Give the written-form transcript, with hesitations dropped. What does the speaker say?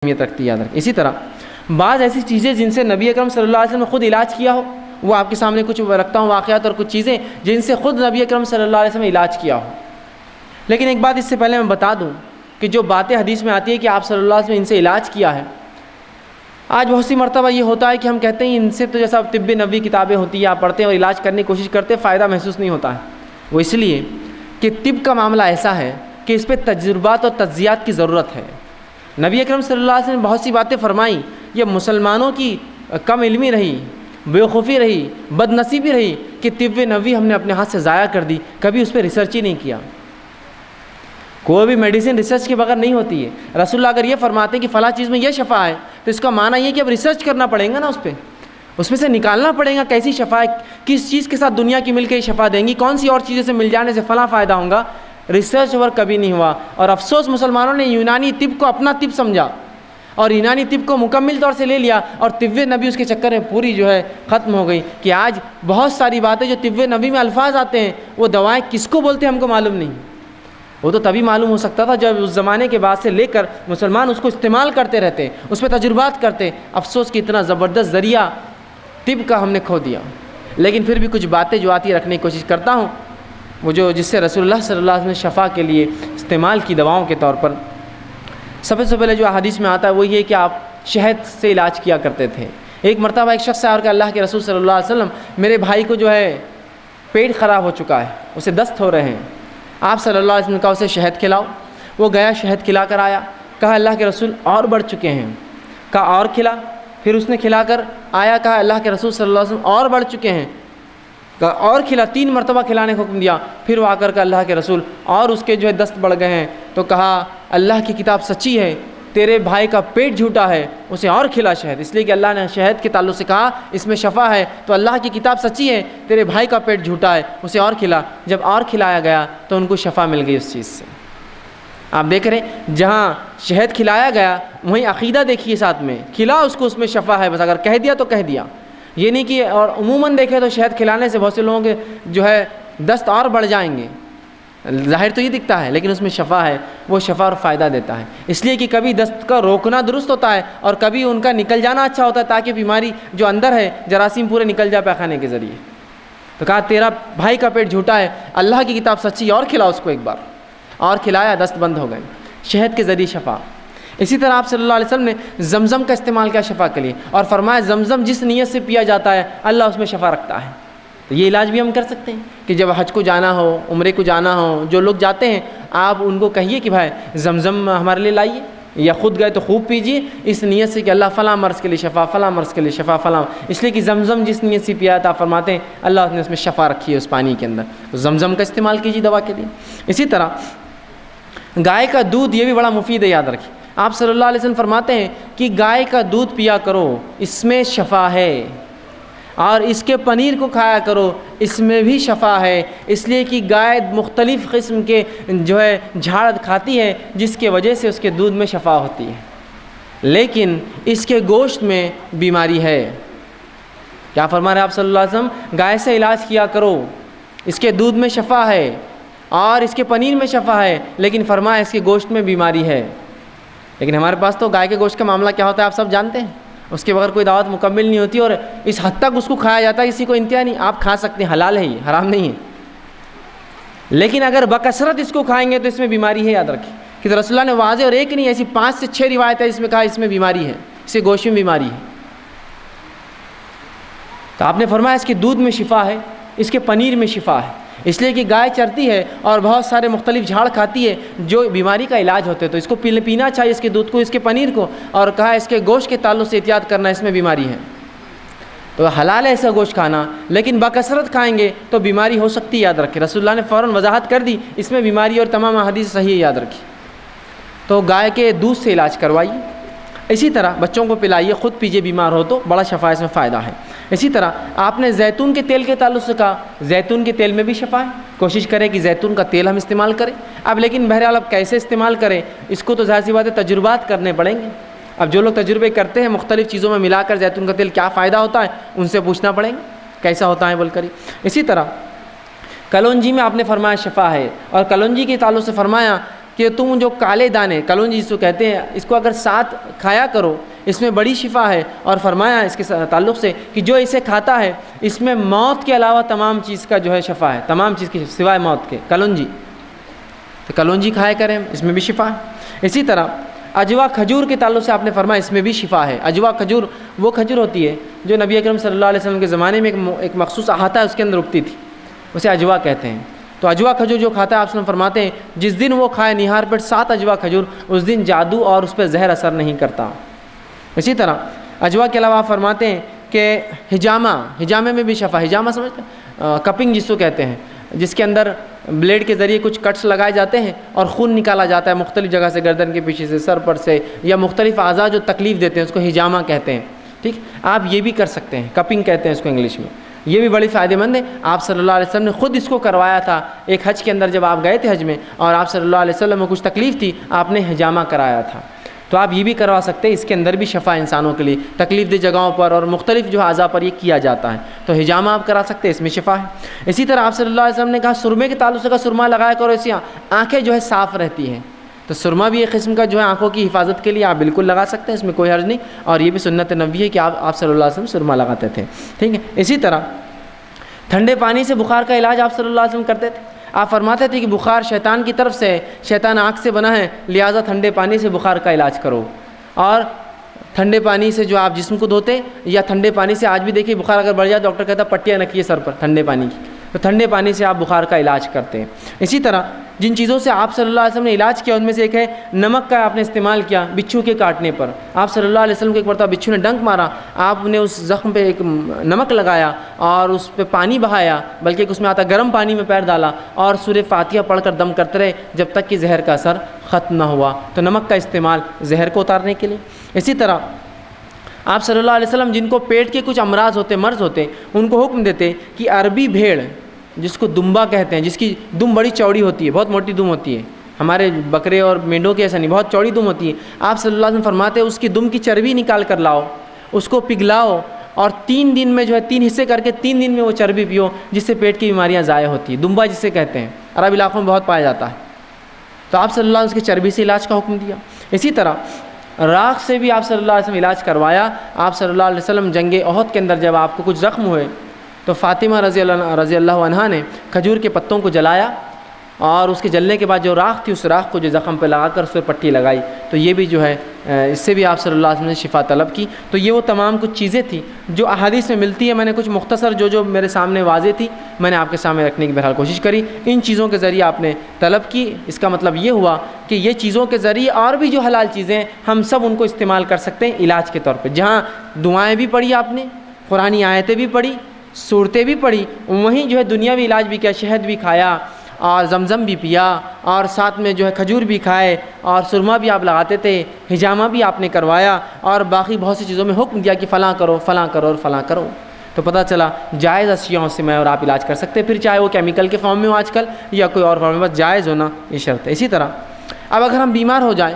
اہمیت رکھتی ہے، یاد رکھیں۔ اسی طرح بعض ایسی چیزیں جن سے نبی اکرم صلی اللہ علیہ وسلم نے خود علاج کیا ہو، وہ آپ کے سامنے کچھ رکھتا ہوں واقعات اور کچھ چیزیں جن سے خود نبی اکرم صلی اللہ علیہ وسلم نے علاج کیا ہو۔ لیکن ایک بات اس سے پہلے میں بتا دوں کہ جو باتیں حدیث میں آتی ہے کہ آپ صلی اللہ علیہ وسلم نے ان سے علاج کیا ہے، آج بہت سی مرتبہ یہ ہوتا ہے کہ ہم کہتے ہیں ان سے تو جیسا طب نبوی کتابیں ہوتی ہیں، آپ پڑھتے ہیں اور علاج کرنے کی کوشش کرتے ہیں، فائدہ محسوس نہیں ہوتا ہے۔ وہ اس لیے کہ طب کا معاملہ ایسا ہے کہ اس پہ تجربات اور تجزیات کی ضرورت ہے۔ نبی اکرم صلی اللہ علیہ وسلم نے بہت سی باتیں فرمائیں، یہ مسلمانوں کی کم علمی رہی، بیوقوفی رہی، بد نصیبی رہی کہ طب نبوی ہم نے اپنے ہاتھ سے ضائع کر دی، کبھی اس پہ ریسرچ ہی نہیں کیا۔ کوئی بھی میڈیسن ریسرچ کے بغیر نہیں ہوتی ہے۔ رسول اللہ اگر یہ فرماتے ہیں کہ فلاں چیز میں یہ شفا ہے تو اس کا معنی یہ کہ اب ریسرچ کرنا پڑے گا نا، اس میں سے نکالنا پڑے گا کیسی شفا ہے، کس چیز کے ساتھ دنیا کی مل کے شفا دیں گی، کون سی اور چیزوں سے مل جانے سے فلاں فائدہ ہوگا۔ ریسرچ ورک کبھی نہیں ہوا، اور افسوس مسلمانوں نے یونانی طب کو اپنا طب سمجھا اور یونانی طب کو مکمل طور سے لے لیا، اور طب نبی اس کے چکر میں پوری ختم ہو گئی کہ آج بہت ساری باتیں جو طب نبی میں الفاظ آتے ہیں وہ دوائیں کس کو بولتے ہیں ہم کو معلوم نہیں۔ وہ تو تبھی معلوم ہو سکتا تھا جب اس زمانے کے بعد سے لے کر مسلمان اس کو استعمال کرتے رہتے، اس پہ تجربات کرتے۔ افسوس کہ اتنا زبردست ذریعہ طب کا ہم نے کھو دیا۔ لیکن پھر بھی کچھ باتیں جو آتی رکھنے کی کوشش کرتا ہوں، وہ جس سے رسول اللہ صلی اللہ علیہ وسلم نے شفا کے لیے استعمال کی دواؤں کے طور پر۔ سب سے پہلے جو حدیث میں آتا ہے وہ یہ کہ آپ شہد سے علاج کیا کرتے تھے۔ ایک مرتبہ ایک شخص آیا اور کہ اللہ کے رسول صلی اللہ علیہ وسلم میرے بھائی کو پیٹ خراب ہو چکا ہے، اسے دست ہو رہے ہیں، آپ صلی اللہ علیہ وسلم نے کہا اسے شہد کھلاؤ۔ وہ گیا شہد کھلا کر آیا، کہا اللہ کے رسول اور بڑھ چکے ہیں، کہا اور کھلا، پھر اس نے کھلا کر آیا، کہا اللہ کے رسول صلی اللہ علیہ وسلم اور بڑھ چکے ہیں، کہا اور کھلا، 3 مرتبہ کھلانے کا حکم دیا۔ پھر وہ آ کر کہا اللہ کے رسول اور اس کے دست بڑھ گئے ہیں، تو کہا اللہ کی کتاب سچی ہے، تیرے بھائی کا پیٹ جھوٹا ہے، اسے اور کھلا شہد، اس لیے کہ اللہ نے شہد کے تعلق سے کہا اس میں شفا ہے، تو اللہ کی کتاب سچی ہے، تیرے بھائی کا پیٹ جھوٹا ہے، اسے اور کھلا۔ جب اور کھلایا گیا تو ان کو شفا مل گئی اس چیز سے۔ آپ دیکھ رہے ہیں جہاں شہد کھلایا گیا وہیں عقیدہ دیکھیے ساتھ میں، کھلا اس کو، اس میں شفا ہے، بس اگر کہہ دیا تو کہہ دیا، یہ نہیں کہ اور عموماً دیکھیں تو شہد کھلانے سے بہت سے لوگوں کے دست اور بڑھ جائیں گے، ظاہر تو یہ دکھتا ہے لیکن اس میں شفا ہے، وہ شفا اور فائدہ دیتا ہے۔ اس لیے کہ کبھی دست کا روکنا درست ہوتا ہے اور کبھی ان کا نکل جانا اچھا ہوتا ہے، تاکہ بیماری جو اندر ہے جراثیم پورے نکل جائے پیخانے کے ذریعے۔ تو کہا تیرا بھائی کا پیٹ جھوٹا ہے، اللہ کی کتاب سچی، اور کھلاؤ اس کو ایک بار، اور کھلایا، دست بند ہو گئے، شہد کے ذریعے شفا۔ اسی طرح آپ صلی اللہ علیہ وسلم نے زمزم کا استعمال کیا شفا کے لیے، اور فرمایا زمزم جس نیت سے پیا جاتا ہے اللہ اس میں شفا رکھتا ہے۔ تو یہ علاج بھی ہم کر سکتے ہیں کہ جب حج کو جانا ہو، عمرے کو جانا ہو، جو لوگ جاتے ہیں آپ ان کو کہیے کہ بھائی زمزم ہمارے لیے لائیے، یا خود گئے تو خوب پیجیے اس نیت سے کہ اللہ فلاں مرض کے لیے شفا، فلاں مرض کے لیے شفا، فلاں، اس لیے کہ زمزم جس نیت سے پیا تھا فرماتے ہیں اللہ نے اس میں شفا رکھی ہے اس پانی کے اندر، تو زمزم کا استعمال کیجیے دوا کے لیے۔ اسی طرح گائے کا دودھ یہ بھی بڑا مفید ہے، یاد رکھیے آپ صلی اللہ علیہ وسلم فرماتے ہیں کہ گائے کا دودھ پیا کرو، اس میں شفا ہے، اور اس کے پنیر کو کھایا کرو، اس میں بھی شفا ہے، اس لیے کہ گائے مختلف قسم کے جھاڑ کھاتی ہے جس کے وجہ سے اس کے دودھ میں شفا ہوتی ہے، لیکن اس کے گوشت میں بیماری ہے۔ کیا فرما رہے ہیں آپ صلی اللہ علیہ وسلم؟ گائے سے علاج کیا کرو، اس کے دودھ میں شفا ہے اور اس کے پنیر میں شفا ہے، لیکن فرمایا اس کے گوشت میں بیماری ہے۔ لیکن ہمارے پاس تو گائے کے گوشت کا معاملہ کیا ہوتا ہے آپ سب جانتے ہیں، اس کے بغیر کوئی دعوت مکمل نہیں ہوتی، اور اس حد تک اس کو کھایا جاتا ہے کسی کو انتہا نہیں۔ آپ کھا سکتے ہیں، حلال ہے، یہ حرام نہیں ہے، لیکن اگر بکثرت اس کو کھائیں گے تو اس میں بیماری ہے، یاد رکھیں کہ رسول اللہ نے واضح اور ایک نہیں ایسی 5 سے 6 روایت ہے جس میں کہا اس میں بیماری ہے، اس کے گوشت میں بیماری ہے۔ تو آپ نے فرمایا اس کے دودھ میں شفا ہے، اس کے پنیر میں شفا ہے، اس لیے کہ گائے چرتی ہے اور بہت سارے مختلف جھاڑ کھاتی ہے جو بیماری کا علاج ہوتے ہیں، تو اس کو پینا چاہیے، اس کے دودھ کو، اس کے پنیر کو، اور کہا اس کے گوشت کے تعلق سے احتیاط کرنا، اس میں بیماری ہے۔ تو حلال ہے ایسا گوشت کھانا، لیکن بکثرت کھائیں گے تو بیماری ہو سکتی ہے، یاد رکھیں رسول اللہ نے فوراً وضاحت کر دی اس میں بیماری، اور تمام احادیث صحیح ہے، یاد رکھیں۔ تو گائے کے دودھ سے علاج کروائیے، اسی طرح بچوں کو پلائیے، خود پیجیے بیمار ہو تو، بڑا شفا اس میں فائدہ ہے۔ اسی طرح آپ نے زیتون کے تیل کے تعلق سے کہا، زیتون کے تیل میں بھی شفا ہے، کوشش کریں کہ زیتون کا تیل ہم استعمال کریں۔ اب لیکن بہرحال اب کیسے استعمال کریں اس کو تو ظاہر سی بات ہے تجربات کرنے پڑیں گے۔ اب جو لوگ تجربے کرتے ہیں مختلف چیزوں میں ملا کر زیتون کا تیل کیا فائدہ ہوتا ہے ان سے پوچھنا پڑیں گے کیسا ہوتا ہے بول کر۔ اسی طرح کلونجی میں آپ نے فرمایا شفا ہے، اور کلونجی کے تعلق سے فرمایا کہ کہ تم جو کالے دانے کلونجی جس کو کہتے ہیں اس کو اگر ساتھ کھایا کرو اس میں بڑی شفا ہے، اور فرمایا اس کے تعلق سے کہ جو اسے کھاتا ہے اس میں موت کے علاوہ تمام چیز کا جو ہے شفا ہے، تمام چیز کی سوائے موت کے، کلونجی، تو کلونجی کھایا کریں اس میں بھی شفا ہے۔ اسی طرح اجوا کھجور کے تعلق سے آپ نے فرمایا اس میں بھی شفا ہے۔ اجوا کھجور وہ کھجور ہوتی ہے جو نبی اکرم صلی اللہ علیہ وسلم کے زمانے میں ایک مخصوص احاطہ ہے اس کے اندر اگتی تھی، اسے اجوا کہتے ہیں۔ تو اجوا کھجور جو کھاتا ہے آپ وسلم فرماتے ہیں جس دن وہ کھائے نہار پر 7 اجوا کھجور اس دن جادو اور اس پہ زہر اثر نہیں کرتا۔ اسی طرح اجوا کے علاوہ آپ فرماتے ہیں کہ ہجامے میں بھی شفا، ہجامہ سمجھتے ہیں، کپنگ جس کو کہتے ہیں، جس کے اندر بلیڈ کے ذریعے کچھ کٹس لگائے جاتے ہیں اور خون نکالا جاتا ہے مختلف جگہ سے، گردن کے پیچھے سے، سر پر سے، یا مختلف اعضاء جو تکلیف دیتے ہیں اس کو ہجامہ کہتے ہیں۔ ٹھیک، آپ یہ بھی کر سکتے ہیں، کپنگ کہتے ہیں اس کو انگلش میں، یہ بھی بڑی فائدہ مند ہے۔ آپ صلی اللہ علیہ وسلم نے خود اس کو کروایا تھا ایک حج کے اندر، جب آپ گئے تھے حج میں اور آپ صلی اللہ علیہ وسلم میں کچھ تکلیف تھی، آپ نے ہجامہ کرایا تھا، تو آپ یہ بھی کروا سکتے ہیں، اس کے اندر بھی شفا انسانوں کے لیے تکلیف دہ جگہوں پر اور مختلف جو اعضاء پر یہ کیا جاتا ہے، تو ہجامہ آپ کرا سکتے ہیں، اس میں شفا ہے۔ اسی طرح آپ صلی اللہ علیہ وسلم نے کہا سرمے کے تعلق سے کہا سرما لگایا کرو، اس سے آنکھیں جو ہے صاف رہتی ہیں، تو سرما بھی ایک قسم کا جو ہے آنکھوں کی حفاظت کے لیے آپ بالکل لگا سکتے ہیں، اس میں کوئی حرج نہیں، اور یہ بھی سنت نبوی ہے کہ آپ صلی اللہ علیہ وسلم سرما لگاتے تھے۔ ٹھیک ہے، اسی طرح ٹھنڈے پانی سے بخار کا علاج آپ صلی اللہ علیہ وسلم کرتے تھے۔ آپ فرماتے تھے کہ بخار شیطان کی طرف سے ہے، شیطان آنکھ سے بنا ہے، لہٰذا ٹھنڈے پانی سے بخار کا علاج کرو، اور ٹھنڈے پانی سے جو آپ جسم کو دھوتے، یا ٹھنڈے پانی سے آج بھی دیکھیے بخار اگر بڑھ جائے ڈاکٹر کہتا ہے پٹیاں رکھیے سر پر ٹھنڈے پانی کی، تو ٹھنڈے پانی سے آپ بخار کا علاج کرتے ہیں۔ اسی طرح جن چیزوں سے آپ صلی اللہ علیہ وسلم نے علاج کیا ان میں سے ایک ہے نمک کا آپ نے استعمال کیا بچھو کے کاٹنے پر۔ آپ صلی اللہ علیہ وسلم کو ایک مرتبہ بچھو نے ڈنک مارا، آپ نے اس زخم پہ ایک نمک لگایا اور اس پہ پانی بہایا، بلکہ اس میں آتا گرم پانی میں پیر ڈالا اور سورہ فاتحہ پڑھ کر دم کرتے رہے جب تک کہ زہر کا اثر ختم نہ ہوا۔ تو نمک کا استعمال زہر کو اتارنے کے لیے۔ اسی طرح آپ صلی اللہ علیہ وسلم جن کو پیٹ کے کچھ امراض ہوتے، مرض ہوتے، ان کو حکم دیتے کہ عربی بھیڑ جس کو دمبا کہتے ہیں، جس کی دم بڑی چوڑی ہوتی ہے، بہت موٹی دم ہوتی ہے، ہمارے بکرے اور مینڈوں کی ایسا نہیں، بہت چوڑی دم ہوتی ہے، آپ صلی اللہ علیہ وسلم فرماتے ہیں اس کی دم کی چربی نکال کر لاؤ، اس کو پگھلاؤ اور 3 دن میں جو ہے 3 حصے کر کے 3 دن میں وہ چربی پیو، جس سے پیٹ کی بیماریاں ضائع ہوتی ہیں۔ دمبا جسے کہتے ہیں عرب علاقوں میں بہت پایا جاتا ہے، تو آپ صلی اللہ علیہ وسلم اس کی چربی سے علاج کا حکم دیا۔ اسی طرح راکھ سے بھی آپ صلی اللہ علیہ وسلم علاج کروایا۔ آپ صلی اللہ علیہ وسلم جنگ احد کے اندر جب آپ کو کچھ زخم ہوئے تو فاطمہ رضی اللہ عنہا نے کھجور کے پتوں کو جلایا، اور اس کے جلنے کے بعد جو راکھ تھی اس راکھ کو جو زخم پہ لگا کر اس پہ پٹی لگائی، تو یہ بھی جو ہے اس سے بھی آپ صلی اللہ علیہ وسلم نے شفا طلب کی۔ تو یہ وہ تمام کچھ چیزیں تھیں جو احادیث میں ملتی ہیں، میں نے کچھ مختصر جو میرے سامنے واضح تھی میں نے آپ کے سامنے رکھنے کی بہرحال کوشش کری۔ ان چیزوں کے ذریعے آپ نے طلب کی، اس کا مطلب یہ ہوا کہ یہ چیزوں کے ذریعے اور بھی جو حلال چیزیں ہیں ہم سب ان کو استعمال کر سکتے ہیں علاج کے طور پہ۔ جہاں دعائیں بھی پڑھی آپ نے، قرآنی آیتیں بھی پڑھی، صورتیں بھی پڑھی، وہیں جو ہے دنیاوی علاج بھی کیا، شہد بھی کھایا اور زمزم بھی پیا، اور ساتھ میں جو ہے کھجور بھی کھائے، اور سرما بھی آپ لگاتے تھے، ہجامہ بھی آپ نے کروایا، اور باقی بہت سی چیزوں میں حکم دیا کہ فلاں کرو فلاں کرو اور فلاں کرو۔ تو پتہ چلا جائز اشیاءوں سے میں اور آپ علاج کر سکتے ہیں، پھر چاہے وہ کیمیکل کے فارم میں ہو آج کل یا کوئی اور فارم میں، بس جائز ہونا یہ شرط ہے۔ اسی طرح اب اگر ہم بیمار ہو جائیں